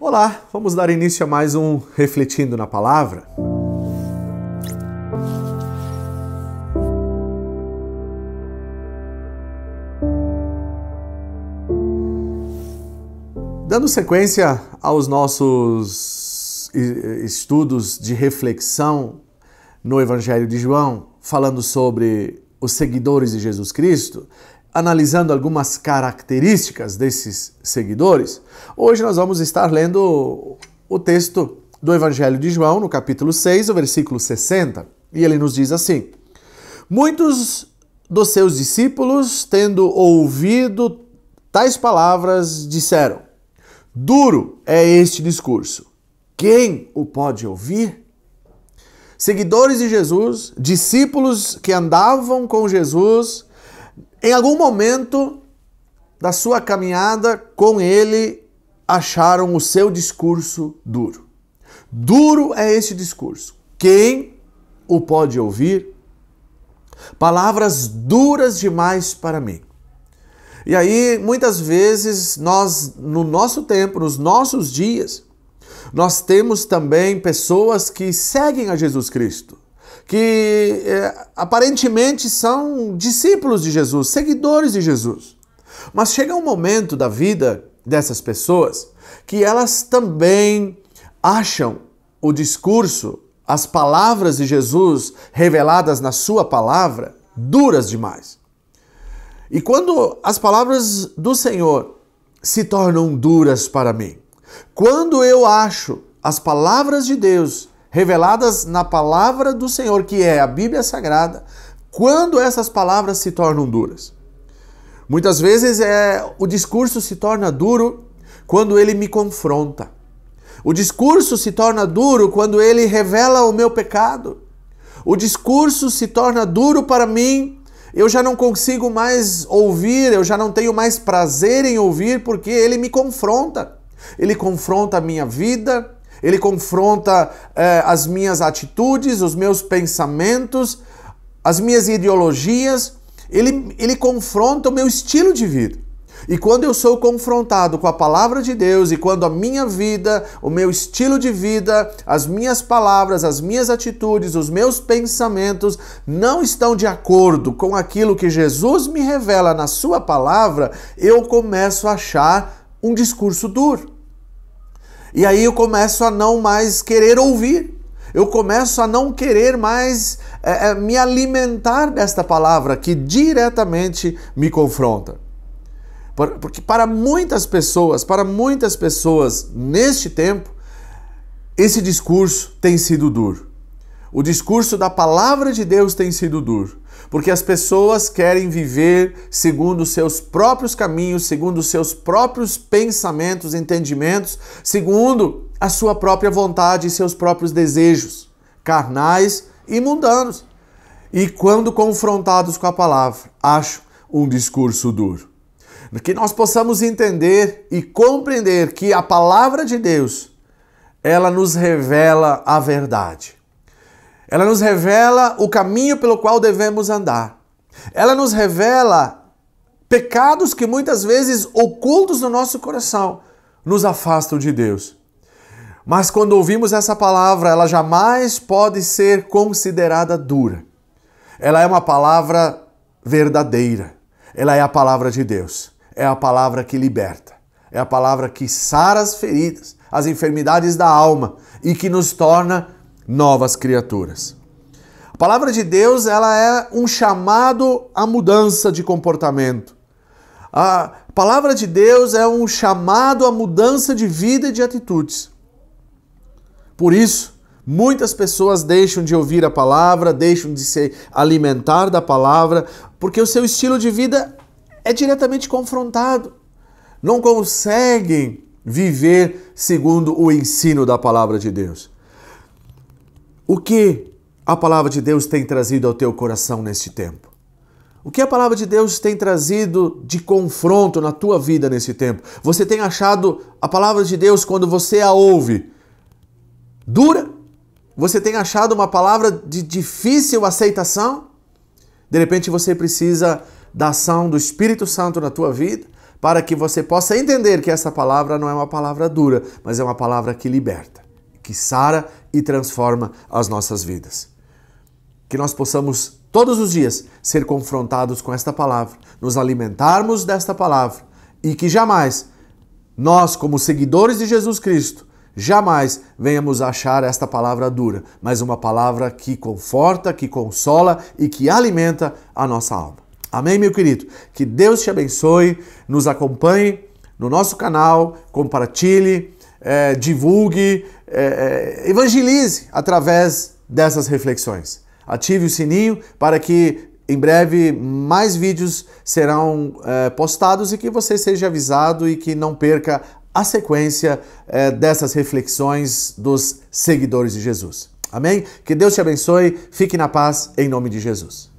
Olá, vamos dar início a mais um Refletindo na Palavra. Dando sequência aos nossos estudos de reflexão no Evangelho de João, falando sobre os seguidores de Jesus Cristo, analisando algumas características desses seguidores, hoje nós vamos estar lendo o texto do Evangelho de João, no capítulo 6, o versículo 60, e ele nos diz assim: muitos dos seus discípulos, tendo ouvido tais palavras, disseram: duro é este discurso, quem o pode ouvir? Seguidores de Jesus, discípulos que andavam com Jesus, em algum momento da sua caminhada com ele, acharam o seu discurso duro. Duro é este discurso. Quem o pode ouvir? Palavras duras demais para mim. E aí, muitas vezes, nós, no nosso tempo, nos nossos dias, nós temos também pessoas que seguem a Jesus Cristo, que aparentemente são discípulos de Jesus, seguidores de Jesus. Mas chega um momento da vida dessas pessoas que elas também acham o discurso, as palavras de Jesus reveladas na sua palavra, duras demais. E quando as palavras do Senhor se tornam duras para mim, quando eu acho as palavras de Deus reveladas na palavra do Senhor, que é a Bíblia Sagrada, quando essas palavras se tornam duras. Muitas vezes o discurso se torna duro quando ele me confronta. O discurso se torna duro quando ele revela o meu pecado. O discurso se torna duro para mim, eu já não consigo mais ouvir, eu já não tenho mais prazer em ouvir, porque ele me confronta. Ele confronta a minha vida, ele confronta as minhas atitudes, os meus pensamentos, as minhas ideologias. Ele confronta o meu estilo de vida. E quando eu sou confrontado com a palavra de Deus e quando a minha vida, o meu estilo de vida, as minhas palavras, as minhas atitudes, os meus pensamentos não estão de acordo com aquilo que Jesus me revela na sua palavra, eu começo a achar um discurso duro. E aí eu começo a não mais querer ouvir. Eu começo a não querer mais me alimentar desta palavra que diretamente me confronta. Porque para muitas pessoas neste tempo, esse discurso tem sido duro. O discurso da palavra de Deus tem sido duro. Porque as pessoas querem viver segundo os seus próprios caminhos, segundo os seus próprios pensamentos, entendimentos, segundo a sua própria vontade e seus próprios desejos, carnais e mundanos. E quando confrontados com a palavra, acham um discurso duro. Que nós possamos entender e compreender que a palavra de Deus, ela nos revela a verdade. Ela nos revela o caminho pelo qual devemos andar. Ela nos revela pecados que muitas vezes ocultos no nosso coração nos afastam de Deus. Mas quando ouvimos essa palavra, ela jamais pode ser considerada dura. Ela é uma palavra verdadeira. Ela é a palavra de Deus. É a palavra que liberta. É a palavra que sara as feridas, as enfermidades da alma e que nos torna novas criaturas. A palavra de Deus, ela é um chamado à mudança de comportamento. A palavra de Deus é um chamado à mudança de vida e de atitudes. Por isso, muitas pessoas deixam de ouvir a palavra, deixam de se alimentar da palavra, porque o seu estilo de vida é diretamente confrontado. Não conseguem viver segundo o ensino da palavra de Deus. O que a palavra de Deus tem trazido ao teu coração neste tempo? O que a palavra de Deus tem trazido de confronto na tua vida nesse tempo? Você tem achado a palavra de Deus, quando você a ouve, dura? Você tem achado uma palavra de difícil aceitação? De repente você precisa da ação do Espírito Santo na tua vida para que você possa entender que essa palavra não é uma palavra dura, mas é uma palavra que liberta, que sara e transforma as nossas vidas. Que nós possamos todos os dias ser confrontados com esta palavra, nos alimentarmos desta palavra e que jamais nós, como seguidores de Jesus Cristo, jamais venhamos achar esta palavra dura, mas uma palavra que conforta, que consola e que alimenta a nossa alma. Amém, meu querido? Que Deus te abençoe, nos acompanhe no nosso canal, compartilhe, divulgue, evangelize através dessas reflexões. Ative o sininho para que em breve mais vídeos serão postados e que você seja avisado e que não perca a sequência dessas reflexões dos seguidores de Jesus. Amém? Que Deus te abençoe, fique na paz em nome de Jesus.